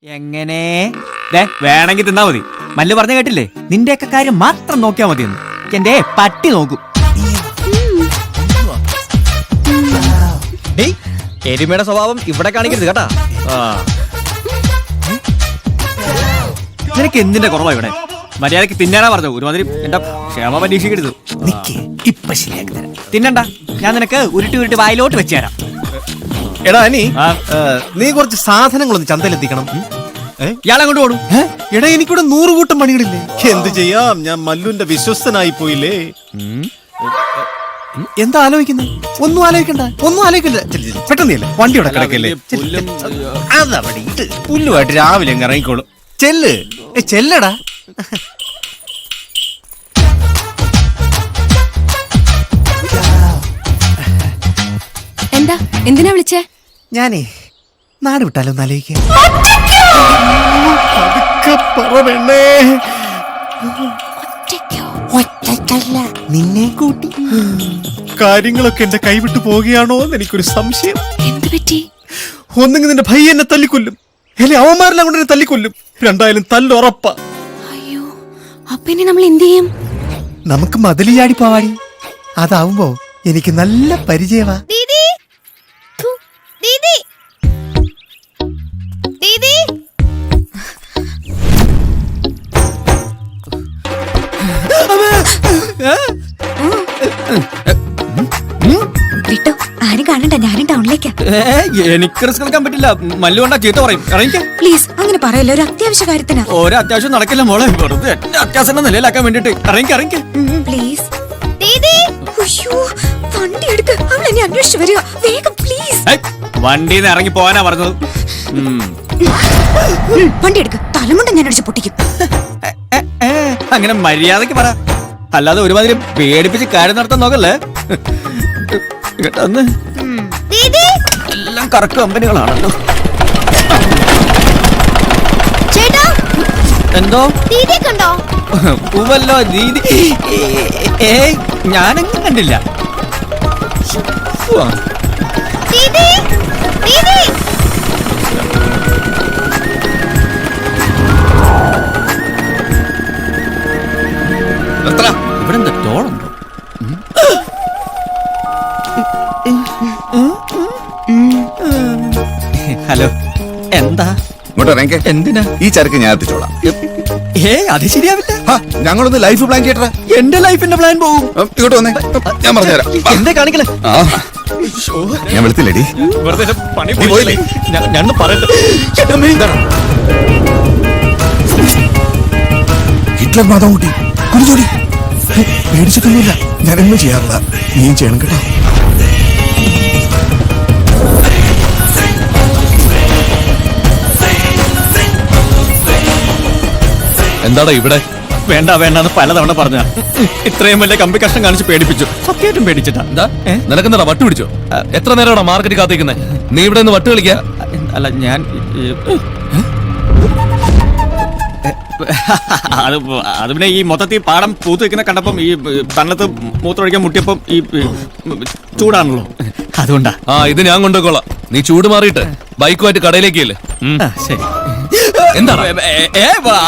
എങ്ങനെ വേണമെങ്കിൽ തിന്നാ മതി. മല്ലു പറഞ്ഞ കേട്ടില്ലേ, നിന്റെയൊക്കെ കാര്യം മാത്രം നോക്കിയാ മതിയെന്ന്. എന്റെ പട്ടി നോക്കും. എരുമയുടെ സ്വഭാവം ഇവിടെ കാണിക്കരുത് കേട്ടാ. നിനക്ക് എന്തിന്റെ കുറവാ ഇവിടെ? മര്യാദക്ക് തിന്നാനാ പറഞ്ഞത്. ഒരുമാതിരി എന്റെ ക്ഷമ പരീക്ഷിക്കരുത്. ഇപ്പൊ ശരിയാക്കി തരാം. തിന്നണ്ട, ഞാൻ നിനക്ക് ഉരുട്ടി വായിലോട്ട് വെച്ച് തരാം. എടാ അനി, നീ കുറച്ച് സാധനങ്ങളൊന്ന് ചന്തയിലെത്തിക്കണം. ഇയാളെ കൊണ്ട് ഓടും. എടാ എനിക്കിവിടെ 100 കൂട്ടം പണികളില്ലേ. എന്ത് ചെയ്യാം, ഞാൻ മല്ലുവിന്റെ വിശ്വസ്തനായി പോയില്ലേ. എന്താ ആലോചിക്കുന്നത്? ഒന്നും ആലോചിക്കണ്ട. പെട്ടെന്നല്ലേ വണ്ടി ഇവിടെ കിടക്കല്ലേ. അതവിടെ ഇട്ട് പുല്ലുമായിട്ട് രാവിലെ അങ്ങ് ഇറങ്ങിക്കോളും. ചെല്ലടാ. എന്താ, എന്തിനാ വിളിച്ചേ? ഞാനേ നാട് വിട്ടാലോ ഒന്ന് ആലോചിക്കാം. നിന്നെ കൂട്ടി കാര്യങ്ങളൊക്കെ എന്റെ കൈവിട്ടു പോവുകയാണോ എന്ന് എനിക്കൊരു സംശയം. എന്ത് പറ്റി? ഒന്നെങ്കിൽ നിന്റെ ഭൈ എന്നെ തല്ലിക്കൊല്ലും, അല്ലെ അവന്മാരെല്ലാം കൊണ്ട് എന്നെ തല്ലിക്കൊല്ലും. രണ്ടായാലും തല്ലുറപ്പാ. അയ്യോ, അപ്പൊ ഇനി നമ്മൾ എന്ത് ചെയ്യും? നമുക്ക് മതിലിയാടി പോവാടി. അതാവുമ്പോ എനിക്ക് നല്ല പരിചയമാ. വിട്ടോ, ആരും കാണണ്ട, ഞാനും ടൗണിലേക്കാ. എനിക്ക് റിസ്ക് എടുക്കാൻ പറ്റില്ല. മല്ലു കൊണ്ടാ ചീത്ത പറയും. ഇറങ്ങിക്ക. പ്ലീസ് അങ്ങനെ പറയല്ലോ, ഒരു അത്യാവശ്യ കാര്യത്തിനാ. ഒരു അത്യാവശ്യം നടക്കില്ല മോളെ. വെറുതെ എന്റെ അത്യാവശ്യം നിലയിലാക്കാൻ വേണ്ടിട്ട് ഇറങ്ങിക്ക. പ്ലീസ് അയ്യോ, വണ്ടി എടുക്ക്. അവൾ എന്നെ അന്വേഷിച്ചു വരിക. വേഗം പ്ലീസ്. വണ്ടിന്ന് ഇറങ്ങി പോവാനാ പറഞ്ഞത്. വണ്ടി എടുക്ക്, തലമുണ്ട ഞാൻ അടിച്ച് പൊട്ടിക്കും. അങ്ങനെ മര്യാദക്ക് പറ, അല്ലാതെ ഒരുമാതിരി പേടിപ്പിച്ച് കാര്യം നടത്താൻ നോക്കല്ലേ. കേട്ടന്ന് എല്ലാം കറക്ക് കമ്പനികളാണല്ലോ. എന്തോ പൂവല്ലോ ദീദി. ഏയ്, ഞാനെങ്ങും കണ്ടില്ല. ഇവിടെ എന്താ ടോളുണ്ടോ? ഹലോ, എന്താ? എന്തിനാ ഈ ചരക്ക് ഞാൻ എത്തിച്ചോളാം. അത് ശരിയാവില്ല. ഞങ്ങളൊന്ന് ലൈഫ് പ്ലാൻ ചെയ്യട്ടെ. എന്റെ ലൈഫിന്റെ പ്ലാൻ പോകും. ഇങ്ങോട്ട് വന്നേ, ഞാൻ പറഞ്ഞുതരാം. എന്താ കാണിക്കണേ? ഞാൻ വെളുത്തില്ലേടി. ഞാൻ പറയട്ടെ. ഹിറ്റ്ലർ മാതാവ് കുട്ടി കുടിച്ചോടി. പേടിച്ചിട്ടൊന്നുമില്ല, ഞാനൊന്നും ചെയ്യാറില്ല. നീയും ചെയ്യണം കേട്ടോ. എന്താടാ ഇവിടെ? വേണ്ടെന്ന് പലതവണ പറഞ്ഞ. ഇത്രയും വലിയ കമ്പി കഷ്ണം കാണിച്ച് പേടിപ്പിച്ചു. സത്യമായിട്ടും പേടിച്ചിട്ടാ. എന്താ നിനക്കെന്താ വട്ട് പിടിച്ചോ? എത്ര നേരമാണ് മാർക്കറ്റ് കാത്തിരിക്കുന്നേ? നീ ഇവിടെ നിന്ന് വട്ട് കളിക്കാ? അല്ല, ഞാൻ അത് പിന്നെ ഈ മൊത്തത്തിൽ പാടം പൂത്ത് വെക്കുന്ന കണ്ടപ്പം ഈ തണലത്ത് മൂത്രമൊഴിക്കാൻ മുട്ടിയപ്പം ഈ ചൂടാണല്ലോ, അതുകൊണ്ടാ. ഇത് ഞാൻ കൊണ്ടുപോയിക്കോളാം. നീ ചൂട് മാറിയിട്ട് ബൈക്കുമായിട്ട് കടയിലേക്കല്ലേ? ശരി. എന്താ?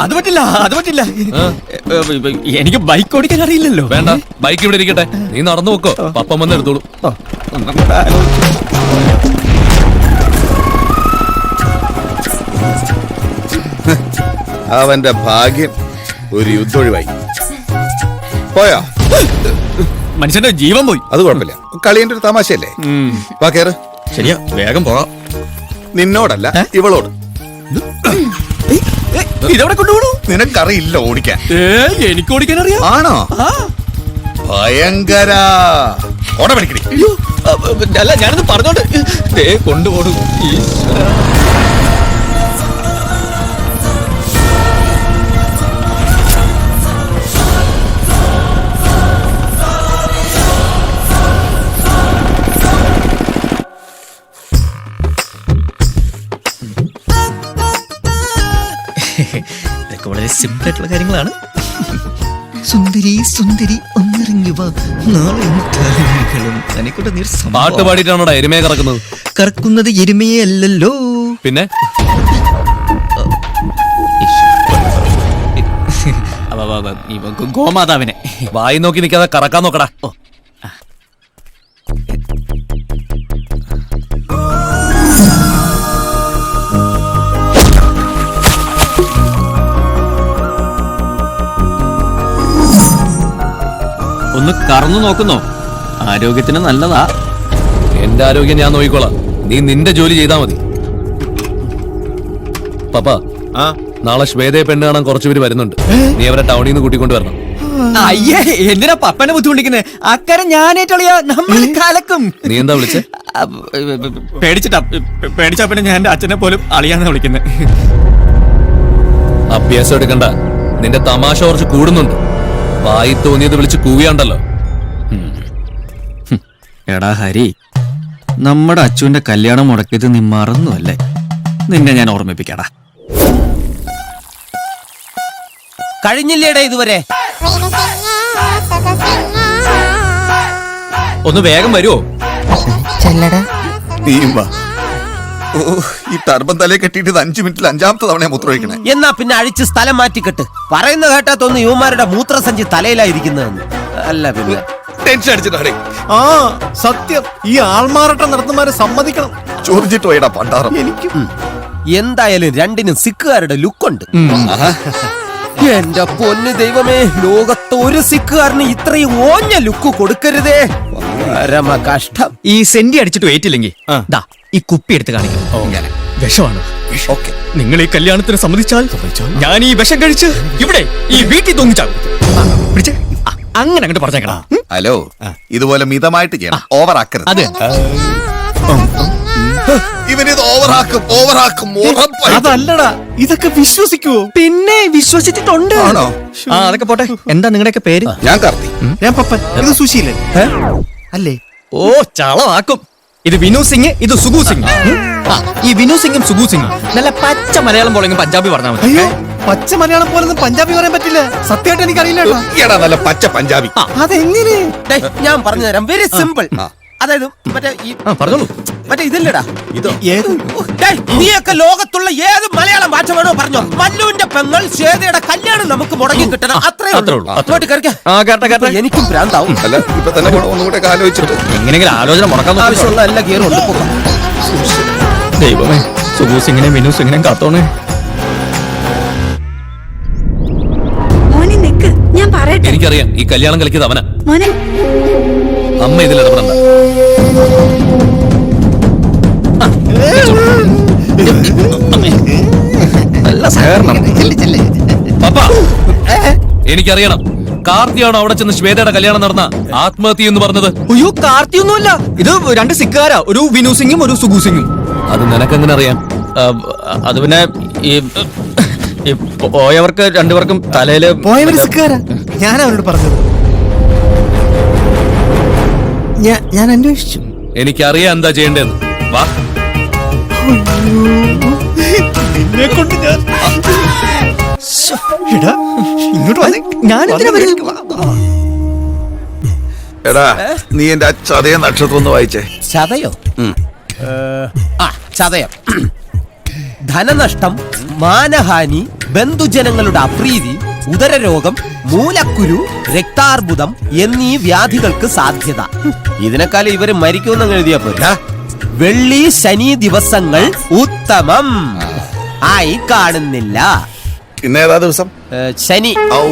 അത് പറ്റില്ല. എനിക്ക് ബൈക്ക് ഓടിക്കാൻ അറിയില്ലല്ലോ. വേണ്ട, ബൈക്ക് ഇവിടെ ഇരിക്കട്ടെ. നീ നടന്നു വെക്കോ, പപ്പം വന്ന് എടുത്തോളൂ. അവന്റെ ഭാഗ്യം, ഒരു യുദ്ധൊഴിവായി. പോയോ? മനുഷ്യന്റെ ജീവൻ പോയി. അത് കുഴപ്പമില്ല, കളിയുടെ ഒരു തമാശയല്ലേ. വാ കേറ്. ശരിയാ, വേഗം പോകാം. നിന്നോടല്ല, ഇവളോട്. ഇതെവിടെ കൊണ്ടുപോകണു? നിനക്കറിയില്ല ഓടിക്കാൻ. എനിക്ക് ഓടിക്കാൻ അറിയാം. ആണോ? ഭയങ്കര ഓടപടിക്കടി. അല്ല, ഞാനത് പറഞ്ഞോണ്ട് കൊണ്ടുപോടും. ഇതൊക്കെ വളരെ സിമ്പിൾ ആയിട്ടുള്ള കാര്യങ്ങളാണ്. സുന്ദരി ഒന്നിറങ്ങി വാ, നാളെ പാട്ട് പാടിയിട്ടാണോടാ എരുമയെ കറക്കുന്നത്? കറക്കുന്നത് എരുമയെ അല്ലല്ലോ. പിന്നെ ഗോമാതാവിനെ. വായി നോക്കി നിൽക്കാതെ കറക്കാൻ നോക്കടാ. ഒന്ന് കറന്നു നോക്കുന്നോ? ആരോഗ്യത്തിന് നല്ലതാ. എന്റെ ആരോഗ്യം ഞാൻ നോക്കിക്കോളാം. നീ നിന്റെ ജോലി ചെയ്താ മതി. പപ്പ, നാളെ ശ്വേതയെ പെണ്ണ് കാണാൻ കുറച്ചുപേര് വരുന്നുണ്ട്. നീ അവരെ ടൗണിൽ നിന്ന് കൂട്ടിക്കൊണ്ട് വരണം. അയ്യേ, എന്തിനാ പപ്പനെ ബുദ്ധിമുട്ടിക്കുന്നത്? അക്കരെ ഞാനേറ്റളിയാ, നമ്മൾ കലക്കും. നീ എന്താ വിളിച്ചേ? പേടിച്ചാ പിന്നെ ഞാൻ എന്റെ അച്ഛനെ പോലും അളിയാന്ന് വിളിക്കുന്നത്. അഭ്യാസം എടുക്കണ്ട. നിന്റെ തമാശ കുറച്ച് കൂടുന്നുണ്ട്. വായി തോന്നിയത് വിളിച്ച് കൂവിയാണ്ടല്ലോ. എടാ ഹരി, നമ്മുടെ അച്ഛന്റെ കല്യാണം മുടക്കിയത് നീ മറന്നുവല്ലേ? നിന്നെ ഞാൻ ഓർമ്മിപ്പിക്കടാ. കഴിഞ്ഞില്ലേടാ ഇതുവരെ? ഒന്ന് വേഗം വരുമോ? നീയും വാ. ഓ, ഈ ടർബൻ തലയെ കെട്ടിയിട്ട് 5 മിനിറ്റിൽ 5ാമത്തെ തവണ മൂത്രമൊഴിക്കണേ. എന്നാ പിന്നെ അഴിച്ച് സ്ഥലം മാറ്റിക്കെട്ട്. പറയുന്ന കേട്ടാത്തൊന്ന് യുവമാരുടെ മൂത്രസഞ്ചി തലയിലായിരിക്കുന്നതെന്ന്. അല്ല പിന്നെ ടെൻഷൻ അടിച്ചിട്ടാടേ. ആ സത്യം, ഈ ആൾമാറാട്ടം നടത്തുന്നവരെ സമ്മതിക്കണം. ചോദിച്ചിട്ട് പോയടാ പണ്ടാറം. എനിക്കും എന്തായാലും രണ്ടിനും സിക്കുകാരുടെ ലുക്കുണ്ട്. എന്റെ പൊന്ന് ദൈവമേ, ലോകത്ത് ഒരു സിക്കുകാരന് ഇത്രയും ഓഞ്ഞ ലുക്ക് കൊടുക്കരുതേ. പരമ കഷ്ടം. ഈ സെന്റി അടിച്ചിട്ട് വെയിറ്റില്ലെങ്കിൽ ഈ കുപ്പി എടുത്ത് കാണിക്കും. വിഷമാണ്. നിങ്ങൾ ഈ കല്യാണത്തിന് സമ്മതിച്ചാൽ ഞാൻ ഈ വിഷം കഴിച്ച് ഇവിടെ ഈ വീട്ടിൽ തൂങ്ങിച്ചാകും. അങ്ങനെ അങ്ങോട്ട് പറഞ്ഞേക്കടാ. ഹലോ, ഇതുപോലെ മിതമായിട്ട് ചെയ്യണം, ഓവറാക്കരുത്. അതെ, ഇവനിത് ഓവറാക്കും. അതല്ലടാ, ഇതൊക്കെ വിശ്വസിക്കുവോ? പിന്നെ വിശ്വസിച്ചിട്ടുണ്ട്. ആണോ? അതൊക്കെ പോട്ടെ. എന്താ നിങ്ങളുടെയൊക്കെ പേര്? ഞാൻ കാർത്തി. ഞാൻ പപ്പൻ. ഇത് സുശീലൻ അല്ലേ? ഓ, ചളവാക്കും. ഇത് വിനു സിംഗ്, ഇത് സുഗു സിംഗ്. ഈ വിനു സിംഗും സുഗു സിംഗും നല്ല പച്ച മലയാളം പോലെങ്കിൽ പഞ്ചാബി പറഞ്ഞാൽ മതി. അയ്യോ, പച്ച മലയാളം പോലൊന്നും പഞ്ചാബി പറയാൻ പറ്റില്ല. സത്യമായിട്ട് എനിക്കറിയില്ല. ഈടാ നല്ല പച്ച പഞ്ചാബി. അതെങ്ങനെ? ഞാൻ പറഞ്ഞു തരാം. Very simple. അതായത് മറ്റേ ഈ പറഞ്ഞോളൂ. മറ്റേ ഇതല്ലടാ, ഇതോ നീയൊക്കെ ലോകത്തുള്ള ഏത് മലയാളം ഭാഷ വേണോ പറഞ്ഞോ. മല്ലുവിന്റെ പെങ്ങൾ ശ്വേതയുടെ കല്യാണം നമുക്ക് മുടങ്ങി കിട്ടണം. അത്രേ ഉള്ളൂ. എനിക്കും ഭ്രാന്താവും. അല്ല, ഇപ്പൊ തന്നെ ഒന്നുകൂടെ ആലോചിച്ചിട്ട് എങ്ങനെയെങ്കിലും ആലോചന മുടക്കാൻ ആവശ്യമുള്ള എല്ലാ ഗിയറും ഉണ്ട്. ദൈവമേ, സുഗു സിംഗിനെയും വിനു സിംഗിനെയും കാത്തോണേ. മോനെ നിക്ക്, ഞാൻ പറയട്ടെ. എനിക്കറിയാം ഈ കല്യാണം കളിക്കുന്നത് അവനാ. മോനെ, അമ്മ ഇതിൽ ഇടപെടണ്ട. നല്ല സഹകരണം. പപ്പ, എനിക്കറിയണം. കാർത്തിയാണോ അവിടെ ചെന്ന് ശ്വേതയുടെ കല്യാണം നടന്ന ആത്മഹത്യ എന്ന് പറഞ്ഞത്? അയ്യോ, കാർത്തിയൊന്നുമല്ല. ഇത് 2 സിക്കാരാ, ഒരു വിനു സിംഗും ഒരു സുഗു സിംഗും. അത് നിനക്കെങ്ങനെ അറിയാം? അത് പിന്നെ ഈ പോയവർക്ക് 2 പേർക്കും തലയില് പോയവര് സിക്കുകാരാ. ഞാൻ അവരോട് പറഞ്ഞത്. ഞാൻ അന്വേഷിച്ചു. എനിക്കറിയാം എന്താ ചെയ്യേണ്ടതെന്ന്. വാ. നിന്നെ കൊണ്ട് ഞാൻ എടാ, നീ എന്റെ ചതയ നക്ഷത്രം ഒന്ന് വായിച്ചേ. ചതയോ? ചതയം. ധനനഷ്ടം, മാനഹാനി, ബന്ധുജനങ്ങളുടെ അപ്രീതി, ഉദരരോഗം, മൂലക്കുരു, രക്താർബുദം എന്നീ വ്യാധികൾക്ക് സാധ്യത. ഇതിനേക്കാളും ഇവര് മരിക്കുമെന്ന് എഴുതിയാ പോരാ. വെള്ളി ശനി ദിവസങ്ങൾ ഉത്തമം ആയി കാണുന്നില്ല. ഇന്നേതാ ദിവസം? ശനി. ഔ,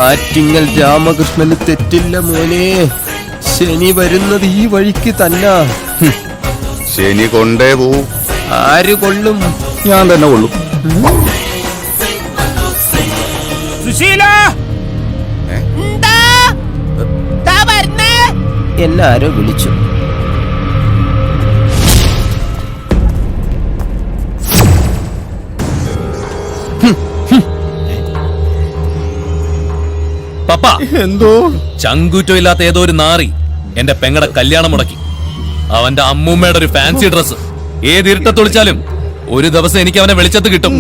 ആറ്റിങ്ങൽ രാമകൃഷ്ണന് തെറ്റില്ല മോനെ. ശനി വരുന്നത് ഈ വഴിക്ക് തന്നെ. ശനി കൊണ്ടേ പോവും. ആര് കൊള്ളും? ഞാൻ തന്നെ കൊള്ളും. എന്നെ ആരോ വിളിച്ചു. പപ്പ, എന്തോ ചങ്കൂറ്റം ഇല്ലാത്ത ഏതോ ഒരു നാറി എന്റെ പെങ്ങടെ കല്യാണം മുടക്കി. അവന്റെ അമ്മൂമ്മയുടെ ഒരു ഫാൻസി ഡ്രസ് ഏത് ഇരുട്ടത്തൊളിച്ചാലും ഒരു ദിവസം എനിക്ക് അവനെ വെളിച്ചത്ത് കിട്ടും.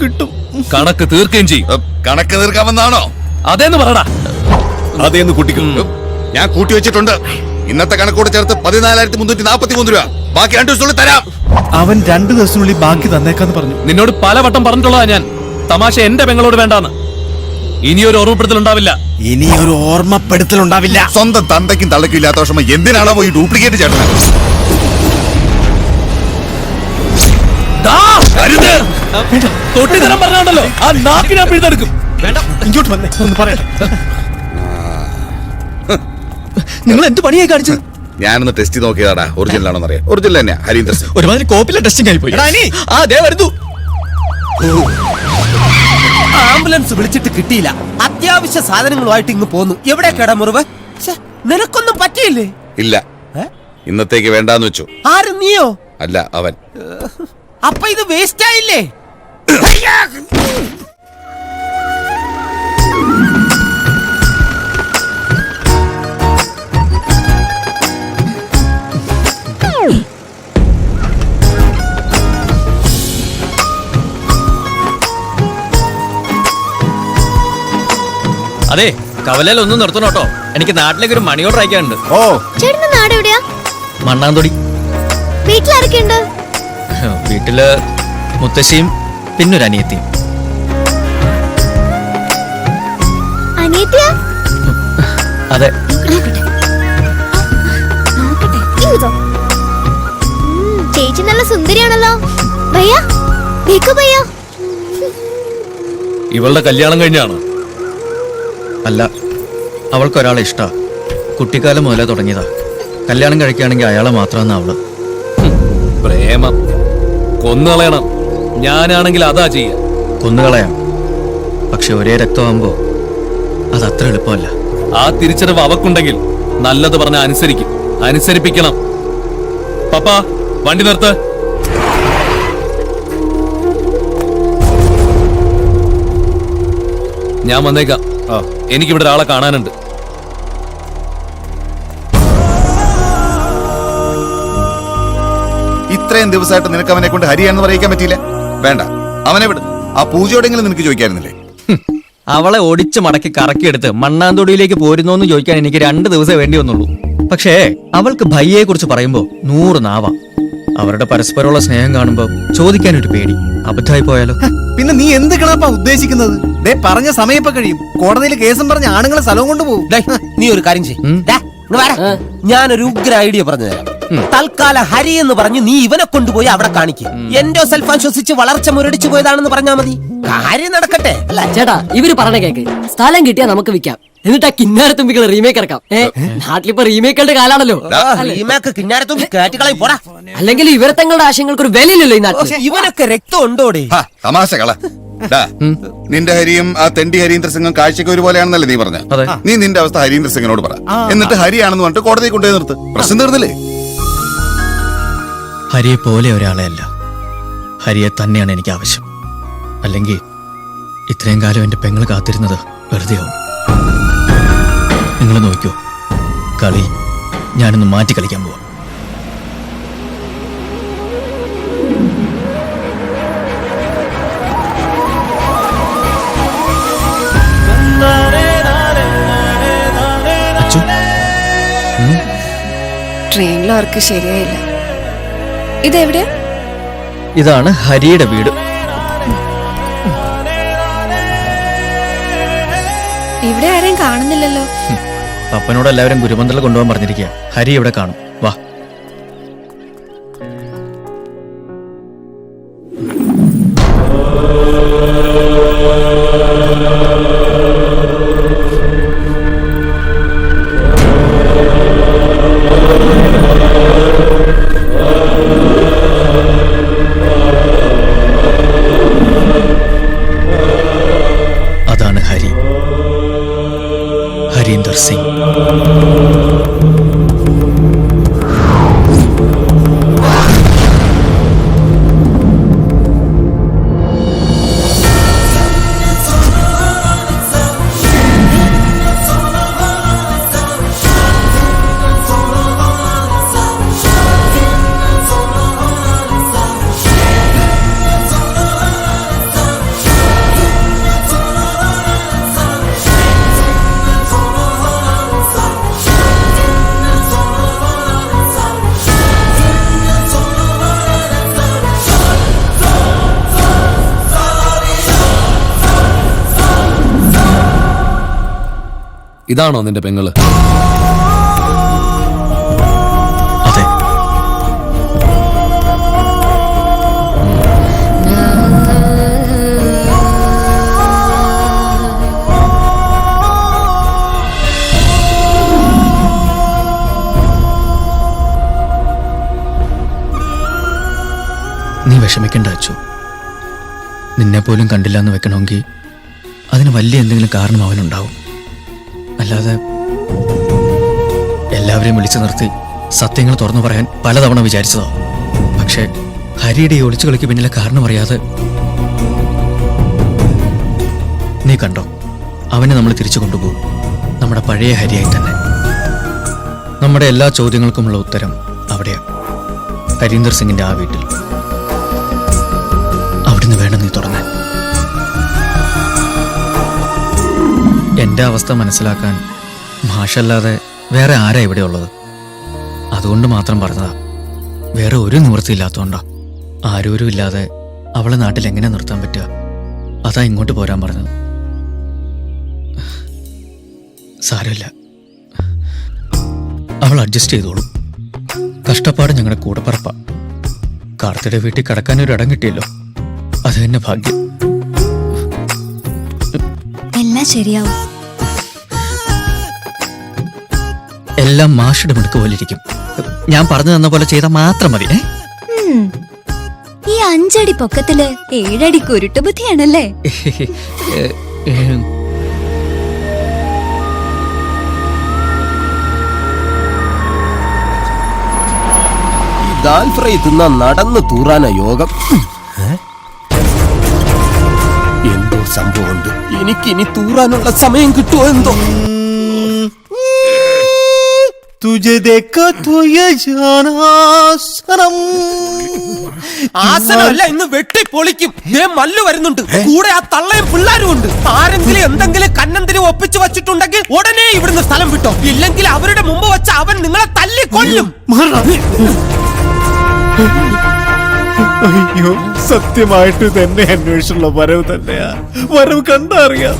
കിട്ടും. കണക്ക് തീർക്കുകയും ചെയ്യും. കണക്ക് തീർക്കാമെന്നാണോ? അതേന്ന് പറടാ. അതേന്ന് കുട്ടിക്കും ഞാൻ കൂട്ടി വെച്ചിട്ടുണ്ട്. ഇന്നത്തെ കണക്കോട് ചേർത്ത് 14,343 രൂപ. ബാക്കി 2 ദിവസത്തിനുള്ളിൽ തരാം. അവൻ 2 ദിവസത്തിനുള്ളിൽ ബാക്കി തന്നേക്കാന്ന് പറഞ്ഞു. നിന്നോട് പലവട്ടം പറഞ്ഞിട്ടുള്ളതാ ഞാൻ, തമാശ എന്റെ പെങ്ങളോട് വേണ്ടാന്ന്. ഇനിയൊരു ഓർമ്മപ്പെടുത്തൽ ഉണ്ടാവില്ല. ഇനി ഒരു ഓർമ്മപ്പെടുത്തൽ ഉണ്ടാവില്ല. സ്വന്തം തന്തയ്ക്കും തള്ളയ്ക്കും ഇല്ലാത്ത വിഷമം എന്തിനാണോ പോയി ഡ്യൂപ്ലിക്കേറ്റ് ചേട്ടൻ? തൊട്ടിത്തരം പറഞ്ഞോണ്ടല്ലോ ആ നാക്കിനാ പിഴുതെടുക്കും. ഇങ്ങോട്ട് വന്നേ, ഒന്ന് പറയട്ടെ. നിങ്ങൾ എന്ത് പണിയായി കാണിച്ചത്? ഞാനൊന്ന് ടെസ്റ്റ് ചെയ്ത് നോക്കിയതാടാ, ഒറിജിനൽ ആണോന്ന് അറിയാം. ഒറിജിനൽ തന്നെയാ, ഹരീന്ദ്ര സിംഗ്. ഒരുമാതിരി കോപ്പിലെ ടെസ്റ്റിംഗ് ആയി പോയി. ആ ദേ വരുന്നു. ആംബുലൻസ് വിളിച്ചിട്ട് കിട്ടിയില്ല. അത്യാവശ്യ സാധനങ്ങളുമായിട്ട് ഇങ്ങ് പോന്നു. എവിടെ കേടാ മുറിവ്? നിനക്കൊന്നും പറ്റിയില്ലേ? ഇല്ല, ഇന്നത്തേക്ക് വേണ്ടാന്ന് വെച്ചു. ആരും നീയോ? അല്ല, അവൻ. അപ്പൊ ഇത് വേസ്റ്റ് ആയില്ലേ? അതെ, കവലയിൽ ഒന്നും നിർത്തണം കേട്ടോ. എനിക്ക് നാട്ടിലേക്ക് ഒരു മണി ഓർഡർ അയക്കാനുണ്ട്. ഓ, ചേട്ടന്റെ നാട് എവിടെയാ? മണ്ണാന്തൊടി. വീട്ടിലാരൊക്കെയുണ്ട്? വീട്ടില് മുത്തശ്ശിയും പിന്നൊരു അനിയത്തിയും. അനിയത്തിയാ? അതെ. നോക്കട്ടെ. ഇതോ? ചേച്ചി നല്ല സുന്ദരിയാണല്ലോ. ഭയ്യ, ദേഖോ ഭയ്യ. ഇവളുടെ കല്യാണം കഴിഞ്ഞാണ്. അല്ല, അവൾക്കൊരാളെ ഇഷ്ടാ. കുട്ടിക്കാലം മുതലേ തുടങ്ങിയതാ. കല്യാണം കഴിക്കുകയാണെങ്കിൽ അയാളെ മാത്രമെന്നാ അവള്. പ്രേമം കൊന്നുകളയണം. ഞാനാണെങ്കിൽ അതാ ചെയ്യ. കൊന്നുകളയാം, പക്ഷെ ഒരേ രക്തമാകുമ്പോ അത് അത്ര എളുപ്പമല്ല. ആ തിരിച്ചറിവ് അവക്കുണ്ടെങ്കിൽ നല്ലത് പറഞ്ഞ അനുസരിക്കും. അനുസരിപ്പിക്കണം. പപ്പ, വണ്ടി നിർത്ത്. ഞാൻ വന്നേക്കാം. എനിക്കിവിടെ ഒരാളെ കാണാനുണ്ട്. ഇത്രയും ദിവസമായിട്ട് നിനക്ക് അവനെ കൊണ്ട് ഹരിയാണെന്ന് പറയിക്കാൻ പറ്റിയില്ല. വേണ്ട, അവനെ വിടും. ആ പൂജയോടെങ്കിലും നിനക്ക് ചോദിക്കായിരുന്നില്ലേ? അവളെ ഒടിച്ച് മടക്കി കറക്കിയെടുത്ത് മണ്ണാന്തൊടിയിലേക്ക് പോരുന്നോന്ന് ചോദിക്കാൻ എനിക്ക് 2 ദിവസം വേണ്ടി വന്നുള്ളൂ. പക്ഷേ അവൾക്ക് ഭയ്യയെ കുറിച്ച് പറയുമ്പോ 100 നാവാ. അവരുടെ പരസ്പരമുള്ള സ്നേഹം കാണുമ്പോ ചോദിക്കാനൊരു പേടി. അബദ്ധമായി പോയാലോ? പിന്നെ നീ എന്ത് കിളപ്പാ ഉദ്ദേശിക്കുന്നത്? ദേ പറഞ്ഞ സമയം ഇപ്പൊ കഴിയും. കോടതിയിൽ കേസും പറഞ്ഞ ആണുങ്ങളെ സ്ഥലവും കൊണ്ടുപോകും. നീ ഒരു കാര്യം ചെയ്യ്. ഞാനൊരു ഉഗ്ര ഐഡിയ പറഞ്ഞു തരാം. തൽക്കാലം ഹരി എന്ന് പറഞ്ഞ് നീ ഇവനെ കൊണ്ടുപോയി അവിടെ കാണിക്കും. എന്റെ സെൽഫ് ശ്വസിച്ച് വളർച്ച മുരടിച്ചു പോയതാണെന്ന് പറഞ്ഞാ മതി. കാര്യം നടക്കട്ടെ. അല്ല ചേട്ടാ, ഇവര് പറഞ്ഞ കേക്ക്. സ്ഥലം കിട്ടിയാ നമുക്ക് വിൽക്കാം. എന്നിട്ട് ആ കിന്നാരത്തുമ്പികൾ റീമേക്ക് ഇറക്കാം. നാട്ടിലിപ്പോ റീമേക്കുകളുടെ കാലാണല്ലോ. അല്ലെങ്കിൽ ഇവരെ തങ്ങളുടെ ആശയങ്ങൾക്ക് ഒരു വിലയില്ലല്ലോ ഈ നാട്ടിൽ. ഇവനൊക്കെ രക്തം ഉണ്ടോടെ? തമാശ കള. നിന്റെ ഹരിയും ആ തെണ്ടി ഹരീന്ദ്ര സിംഗും കാഴ്ചക്ക് ഒരുപോലെയാണെന്നല്ലേ നീ പറഞ്ഞ? അതെ. നീ നിന്റെ അവസ്ഥ ഹരീന്ദ്ര സിംഗിനോട് പറ. എന്നിട്ട് ഹരിയാണെന്ന് പറഞ്ഞിട്ട് കോടതിയിൽ കൊണ്ടുപോയി നിർത്ത്. പ്രശ്നം തീർന്നില്ലേ? ഹരിയെ പോലെ ഒരാളെ അല്ല, ഹരിയെ തന്നെയാണ് എനിക്ക് ആവശ്യം. അല്ലെങ്കിൽ ഇത്രയും കാലം എന്റെ പെങ്ങൾ കാത്തിരുന്നത് വെറുതെയാവും. നിങ്ങൾ നോക്കൂ, കളി ഞാനൊന്ന് മാറ്റി കളിക്കാൻ പോവാം. ട്രെയിനിൽ അവർക്ക് ശരിയായില്ല. ഇതെവിടെയാ? ഇതാണ് ഹരിയുടെ വീട്. ഇവിടെ ആരെയും കാണുന്നില്ലല്ലോ. പപ്പനോട് എല്ലാവരും ഗുരുമന്ദിറിൽ കൊണ്ടുപോകാൻ പറഞ്ഞിരിക്കുക. ഹരി ഇവിടെ കാണും. വാ. അതാണ് ഹരി, ഹരീന്ദർ സിംഗ്. ഇതാണോ നിന്റെ പെങ്ങള്? അതെ. നീ വിഷമിക്കണ്ട അച്ചു. നിന്നെ പോലും കണ്ടില്ല എന്ന് വെക്കണമെങ്കിൽ അതിന് വലിയ എന്തെങ്കിലും കാരണം അവനുണ്ടാവും. അല്ലാതെ എല്ലാവരെയും വിളിച്ചു നിർത്തി സത്യങ്ങൾ തുറന്നു പറയാൻ പലതവണ വിചാരിച്ചതോ. പക്ഷേ ഹരിയുടെ ഈ ഒളിച്ചു കളിക്ക് പിന്നിലെ കാരണം അറിയാതെ നീ കണ്ടോ, അവനെ നമ്മൾ തിരിച്ചു കൊണ്ടുപോകും, നമ്മുടെ പഴയ ഹരിയായി തന്നെ. നമ്മുടെ എല്ലാ ചോദ്യങ്ങൾക്കുമുള്ള ഉത്തരം അവിടെയാ, ഹരീന്ദർ സിംഗിന്റെ ആ വീട്ടിൽ. അവിടുന്ന് വേണം നീ തുടങ്ങാൻ. എന്റെ അവസ്ഥ മനസ്സിലാക്കാൻ മാഷല്ലാതെ വേറെ ആരാ ഇവിടെ ഉള്ളത്? അതുകൊണ്ട് മാത്രം പറഞ്ഞതാ. വേറെ ഒരു നിവൃത്തിയില്ലാത്തോണ്ടാ. ആരോരും ഇല്ലാതെ അവളെ നാട്ടിൽ എങ്ങനെ നിർത്താൻ പറ്റുക? അതാ ഇങ്ങോട്ട് പോരാൻ പറഞ്ഞത്. സാരമില്ല, അവൾ അഡ്ജസ്റ്റ് ചെയ്തോളൂ. കഷ്ടപ്പാട് ഞങ്ങളുടെ കൂടെ പറപ്പാ. കാർത്തിയുടെ വീട്ടിൽ കിടക്കാനൊരു ഇടം കിട്ടിയല്ലോ, അത് തന്നെ ഭാഗ്യം. എല്ലാം ശരിയാവും. എല്ലാം മാഷുടെ മിടുക്ക് പോലെ ഇരിക്കും. ഞാൻ പറഞ്ഞു തന്ന പോലെ ചെയ്താൽ മാത്രം മതി. ഈ 5 അടി പൊക്കത്തില് 7 അടി കുരുട്ട് ബുദ്ധിയാണല്ലേ? ദാൽ ഫ്രൈ തിന്ന നടന്ന് തൂറാന യോഗം. എന്തോ സംഭവമുണ്ട്. എനിക്കിനി തൂറാനുള്ള സമയം കിട്ടുമോ എന്തോ. ആസനമല്ല, ഇന്ന് വെട്ടി പൊളിക്കും. മല്ലു വരുന്നുണ്ട്, കൂടെ ആ തള്ളയും പിള്ളേരും ഉണ്ട്. ആരെങ്കിലും എന്തെങ്കിലും കണ്ണന്തിരി ഒപ്പിച്ചു വച്ചിട്ടുണ്ടെങ്കിൽ ഉടനെ ഇവിടുന്ന് സ്ഥലം വിട്ടോ, ഇല്ലെങ്കിൽ അവരുടെ മുമ്പ് വെച്ച് അവൻ നിങ്ങളെ തല്ലിക്കൊല്ലും. അയ്യോ, സത്യമായിട്ട് തന്നെ അന്വേഷിച്ചുള്ള വരവ് തന്നെയാ. വരവ് കണ്ടറിയാം.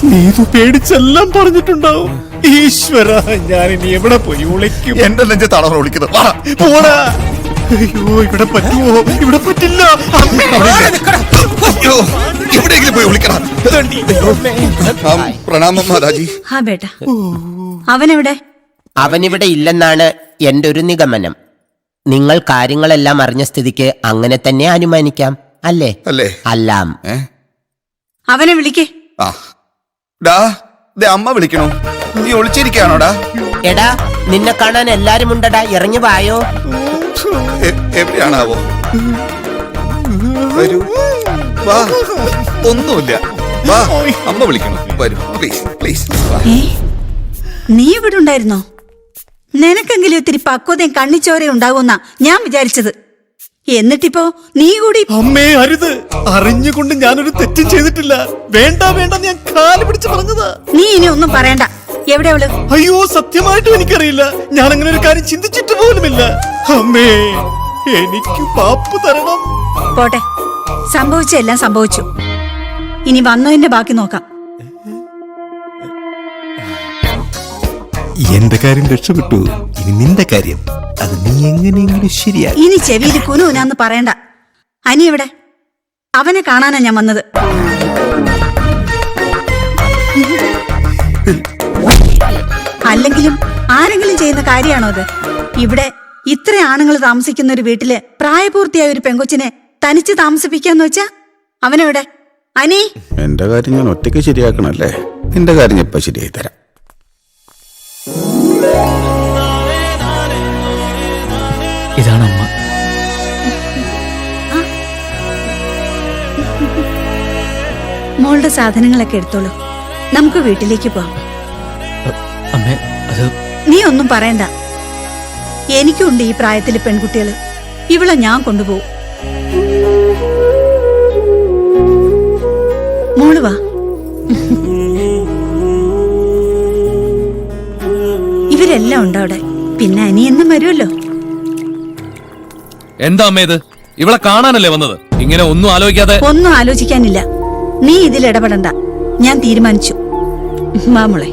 നീ ഇത് പേടിച്ചെല്ലാം പറഞ്ഞിട്ടുണ്ടാവും. ഈശ്വര, ഞാൻ ഇനി എവിടെ പോയി വിളിക്കും? എന്റെ നെഞ്ചത്താണ് അവൻ വിളിക്കുന്നത്. വാ. പോടാ. അയ്യോ, ഇവിടെ പറ്റുമോ? ഇവിടെ പറ്റില്ല. അയ്യോ, എവിടെയെങ്കിലും പോയി വിളിക്കണം. പ്രണാമം മാതാജി. ഹാ ബേട്ടാ, അവനെവിടെ? അവനിവിടെ ഇല്ലെന്നാണ് എന്റെ ഒരു നിഗമനം. നിങ്ങൾ കാര്യങ്ങളെല്ലാം അറിഞ്ഞ സ്ഥിതിക്ക് അങ്ങനെ തന്നെ അനുമാനിക്കാം, അല്ലേ? അല്ലേ? അല്ലാം. അവനെ വിളിക്കേ. ആ ഡാ, അമ്മ വിളിക്കണോ? നീ ഒളിച്ചിരിക്കാണോടാ? എടാ, നിന്നെ കാണാൻ എല്ലാരും ഉണ്ടടാ, ഇറങ്ങി വായോ. എവിടെയാണാവോ? വരൂ, വാ. ഒന്നുമില്ല, വാ. അമ്മ വിളിക്കണം, വരൂ പ്ലീസ് പ്ലീസ്. നീ ഇവിടെ ഉണ്ടായിരുന്നോ? നിനക്കെങ്കിലും ഇത്തിരി പക്വതയും കണ്ണിച്ചോരയും ഉണ്ടാകുന്ന ഞാൻ വിചാരിച്ചത്. എന്നിട്ടിപ്പോ നീ കൂടി. അമ്മേ, അരുത്. അറിഞ്ഞുകൊണ്ട് ഞാനൊരു തെറ്റും ചെയ്തിട്ടില്ല. വേണ്ട വേണ്ട, ഞാൻ കാല് പിടിച്ച് പറഞ്ഞതാ. നീ ഇനി ഒന്നും പറയണ്ട. എവിടെ അവള്? അയ്യോ, സത്യമായിട്ടും എനിക്കറിയില്ല. ഞാൻ അങ്ങനെ ഒരു കാര്യം ചിന്തിച്ചിട്ട് പോലുമില്ല. അമ്മേ, എനിക്ക് പാപ്പ് തരണം. പോട്ടെ, സംഭവിച്ചെല്ലാം സംഭവിച്ചു. ഇനി വന്നതിന്റെ ബാക്കി നോക്കാം. എന്റെ കാര്യം രക്ഷപ്പെട്ടു. ഇനി നിന്റെ കാര്യം, അത് നീ എങ്ങനെയെങ്കിലും ശരിയാ. ഇനി ചെവിയിൽ കുനുകുനാന്ന് പറയണ്ട. അനി എവിടെ? അവനെ കാണാനാ ഞാൻ വന്നത്. അല്ലെങ്കിലും ആരെങ്കിലും ചെയ്യുന്ന കാര്യമാണോ അത്? ഇവിടെ ഇത്ര ആണുങ്ങൾ താമസിക്കുന്ന ഒരു വീട്ടില് പ്രായപൂർത്തിയായ ഒരു പെങ്കൊച്ചിനെ തനിച്ച് താമസിപ്പിക്കാന്ന് വെച്ചാ അവനെവിടെ? അനി, എന്റെ കാര്യം ഞാൻ ഒറ്റയ്ക്ക് ശരിയാക്കണല്ലേ? നിന്റെ കാര്യം എപ്പ ശരിയായി തരാം. ഇതാണ് അമ്മ. മോളുടെ സാധനങ്ങളൊക്കെ എടുത്തോളൂ, നമുക്ക് വീട്ടിലേക്ക് പോവാം. അമ്മേ, അത് നീ ഒന്നും പറയണ്ട. എനിക്കുണ്ട് ഈ പ്രായത്തില് പെൺകുട്ടികള്. ഇവളെ ഞാൻ കൊണ്ടുപോകും. മോള് വാ. ഇവരെല്ലാം ഉണ്ട് അവിടെ. പിന്നെ അനിയെന്നും വരുമല്ലോ. എന്താ അമ്മേ ഇത്? ഇവളെ കാണാനല്ലേ വന്നത്? ഇങ്ങനെ ഒന്നും ആലോചിക്കാതെ. ഒന്നും ആലോചിക്കാനില്ല. നീ ഇതിൽ ഇടപെടണ്ട. ഞാൻ തീരുമാനിച്ചു. വാ മോളെ.